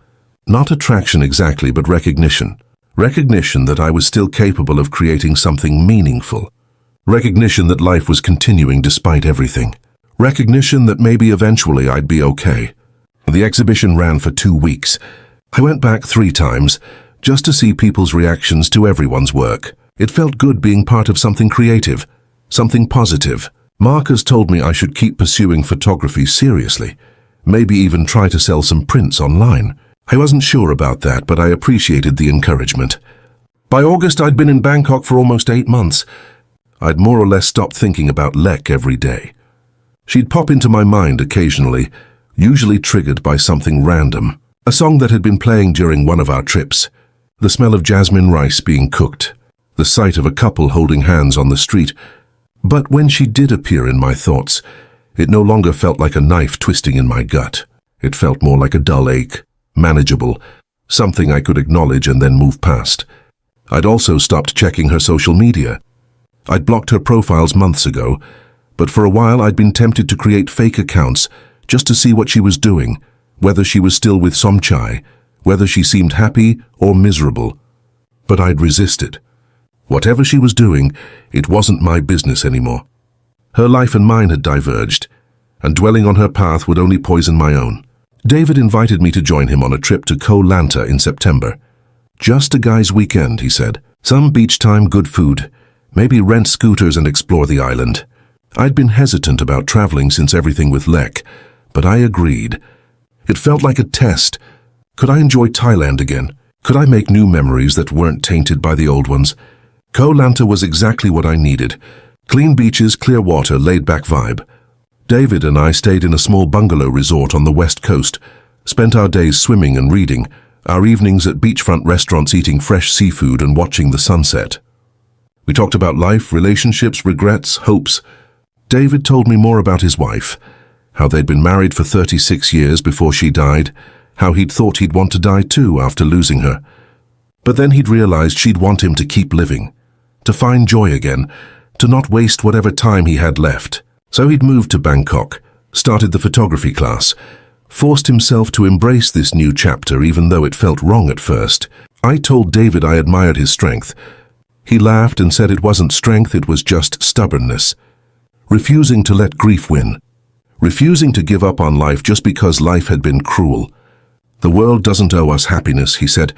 Speaker 1: Not attraction exactly, but recognition. Recognition that I was still capable of creating something meaningful. Recognition that life was continuing despite everything. Recognition that maybe eventually I'd be okay. The exhibition ran for 2 weeks. I went back 3 times, just to see people's reactions to everyone's work. It felt good being part of something creative, something positive. Marcus told me I should keep pursuing photography seriously, maybe even try to sell some prints online. I wasn't sure about that, but I appreciated the encouragement. By August, I'd been in Bangkok for almost 8 months. I'd more or less stopped thinking about Lek every day. She'd pop into my mind occasionally, usually triggered by something random. A song that had been playing during one of our trips, the smell of jasmine rice being cooked, the sight of a couple holding hands on the street. But when she did appear in my thoughts, it no longer felt like a knife twisting in my gut. It felt more like a dull ache, manageable, something I could acknowledge and then move past. I'd also stopped checking her social media. I'd blocked her profiles months ago, but for a while I'd been tempted to create fake accounts just to see what she was doing, whether she was still with Somchai, whether she seemed happy or miserable. But I'd resisted. Whatever she was doing, it wasn't my business anymore. Her life and mine had diverged, and dwelling on her path would only poison my own. David invited me to join him on a trip to Koh Lanta in September. Just a guy's weekend, he said. Some beach time, good food, maybe rent scooters and explore the island. I'd been hesitant about traveling since everything with Lek, but I agreed. It felt like a test. Could I enjoy Thailand again? Could I make new memories that weren't tainted by the old ones? Koh Lanta was exactly what I needed. Clean beaches, clear water, laid-back vibe. David and I stayed in a small bungalow resort on the west coast, spent our days swimming and reading, our evenings at beachfront restaurants eating fresh seafood and watching the sunset. We talked about life, relationships, regrets, hopes. David told me more about his wife, how they'd been married for 36 years before she died, how he'd thought he'd want to die too after losing her. But then he'd realized she'd want him to keep living, to find joy again, to not waste whatever time he had left. So he'd moved to Bangkok, started the photography class, forced himself to embrace this new chapter even though it felt wrong at first. I told David I admired his strength. He laughed and said it wasn't strength, it was just stubbornness. Refusing to let grief win. Refusing to give up on life just because life had been cruel. The world doesn't owe us happiness, he said.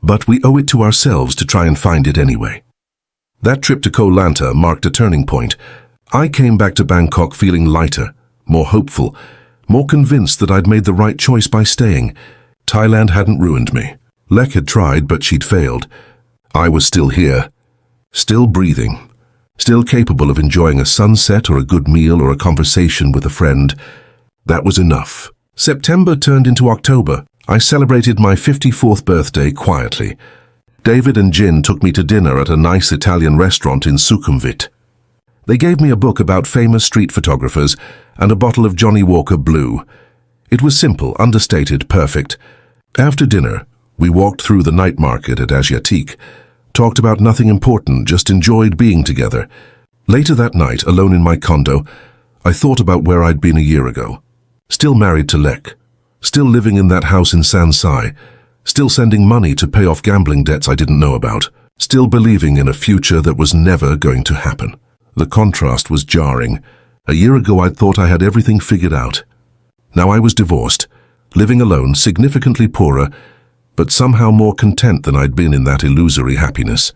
Speaker 1: but we owe it to ourselves to try and find it anyway. That trip to Koh Lanta marked a turning point. I came back to Bangkok feeling lighter, more hopeful, more convinced that I'd made the right choice by staying. Thailand hadn't ruined me. Lek had tried, but she'd failed. I was still here, still breathing, still capable of enjoying a sunset or a good meal or a conversation with a friend. That was enough. September turned into October. I celebrated my 54th birthday quietly. David and Jin took me to dinner at a nice Italian restaurant in Sukhumvit. They gave me a book about famous street photographers and a bottle of Johnny Walker Blue. It was simple, understated, perfect. After dinner, we walked through the night market at Asiatique, talked about nothing important, just enjoyed being together. Later that night, alone in my condo, I thought about where I'd been a year ago. Still married to Lek, still living in that house in Sansai, still sending money to pay off gambling debts I didn't know about, still believing in a future that was never going to happen. The contrast was jarring. A year ago I'd thought I had everything figured out. Now I was divorced, living alone, significantly poorer, but somehow more content than I'd been in that illusory happiness.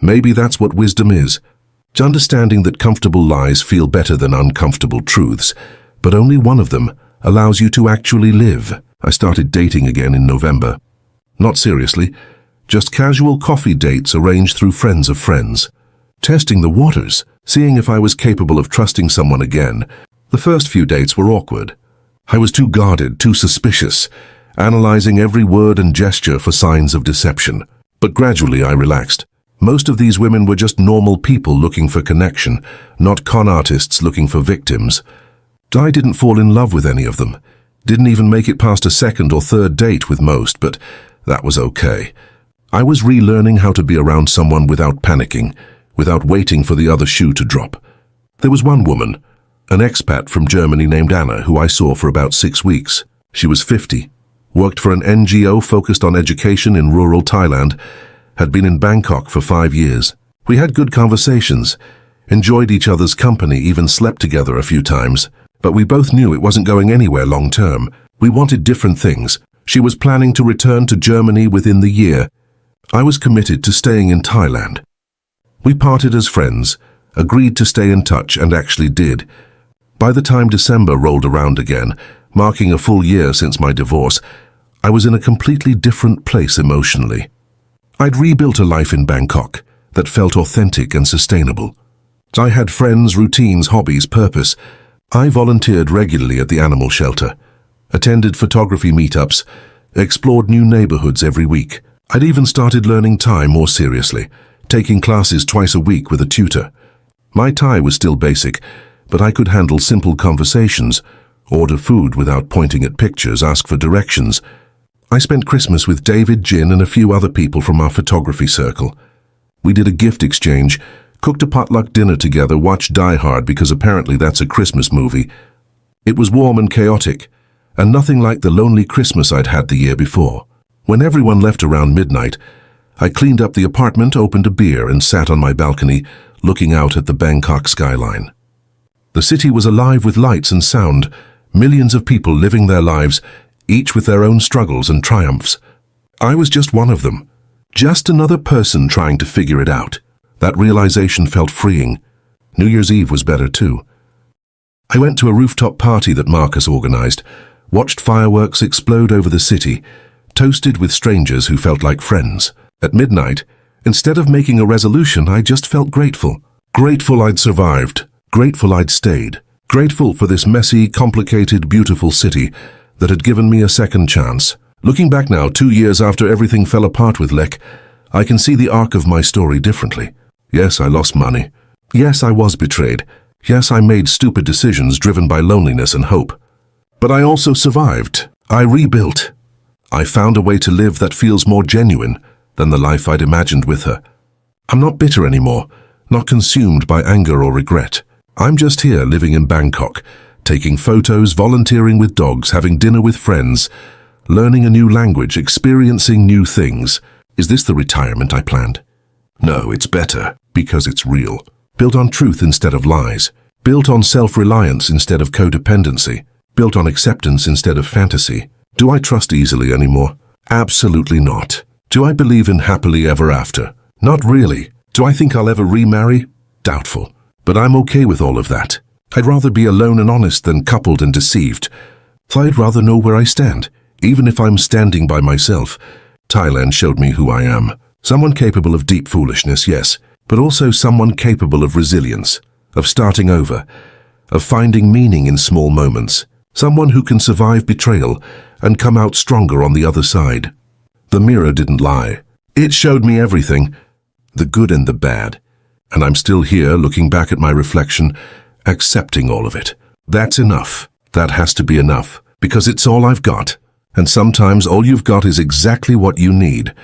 Speaker 1: Maybe that's what wisdom is. It's understanding that comfortable lies feel better than uncomfortable truths, but only one of them allows you to actually live. I started dating again in November. Not seriously, just casual coffee dates arranged through friends of friends. Testing the waters, seeing if I was capable of trusting someone again. The first few dates were awkward. I was too guarded, too suspicious, analyzing every word and gesture for signs of deception. But gradually I relaxed. Most of these women were just normal people looking for connection, not con artists looking for victims. I didn't fall in love with any of them. Didn't even make it past a second or third date with most, but that was okay. I was relearning how to be around someone without panicking, without waiting for the other shoe to drop. There was one woman, an expat from Germany named Anna, who I saw for about 6 weeks. She was 50, worked for an NGO focused on education in rural Thailand, had been in Bangkok for 5 years. We had good conversations, enjoyed each other's company, even slept together a few times. But we both knew it wasn't going anywhere long term. We wanted different things. She was planning to return to Germany within the year. I was committed to staying in Thailand. We parted as friends, agreed to stay in touch, and actually did. By the time December rolled around again, marking a full year since my divorce, I was in a completely different place emotionally. I'd rebuilt a life in Bangkok that felt authentic and sustainable. I had friends, routines, hobbies, purpose. I volunteered regularly at the animal shelter, attended photography meetups, explored new neighborhoods every week. I'd even started learning Thai more seriously, taking classes twice a week with a tutor. My Thai was still basic, but I could handle simple conversations, order food without pointing at pictures, ask for directions. I spent Christmas with David, Jin, and a few other people from our photography circle. We did a gift exchange, cooked a potluck dinner together, watched Die Hard because apparently that's a Christmas movie. It was warm and chaotic, and nothing like the lonely Christmas I'd had the year before. When everyone left around midnight, I cleaned up the apartment, opened a beer, and sat on my balcony, looking out at the Bangkok skyline. The city was alive with lights and sound, millions of people living their lives, each with their own struggles and triumphs. I was just one of them, just another person trying to figure it out. That realization felt freeing. New Year's Eve was better too. I went to a rooftop party that Marcus organized, watched fireworks explode over the city, toasted with strangers who felt like friends. At midnight, instead of making a resolution, I just felt grateful. Grateful I'd survived. Grateful I'd stayed. Grateful for this messy, complicated, beautiful city that had given me a second chance. Looking back now, 2 years after everything fell apart with Lek, I can see the arc of my story differently. Yes, I lost money. Yes, I was betrayed. Yes, I made stupid decisions driven by loneliness and hope. But I also survived. I rebuilt. I found a way to live that feels more genuine than the life I'd imagined with her. I'm not bitter anymore, not consumed by anger or regret. I'm just here living in Bangkok, taking photos, volunteering with dogs, having dinner with friends, learning a new language, experiencing new things. Is this the retirement I planned? No, it's better, because it's real. Built on truth instead of lies. Built on self-reliance instead of codependency. Built on acceptance instead of fantasy. Do I trust easily anymore? Absolutely not. Do I believe in happily ever after? Not really. Do I think I'll ever remarry? Doubtful. But I'm okay with all of that. I'd rather be alone and honest than coupled and deceived. I'd rather know where I stand, even if I'm standing by myself. Thailand showed me who I am. Someone capable of deep foolishness, yes, but also someone capable of resilience, of starting over, of finding meaning in small moments. Someone who can survive betrayal and come out stronger on the other side. The mirror didn't lie. It showed me everything, the good and the bad. And I'm still here looking back at my reflection, accepting all of it. That's enough. That has to be enough, because it's all I've got. And sometimes all you've got is exactly what you need.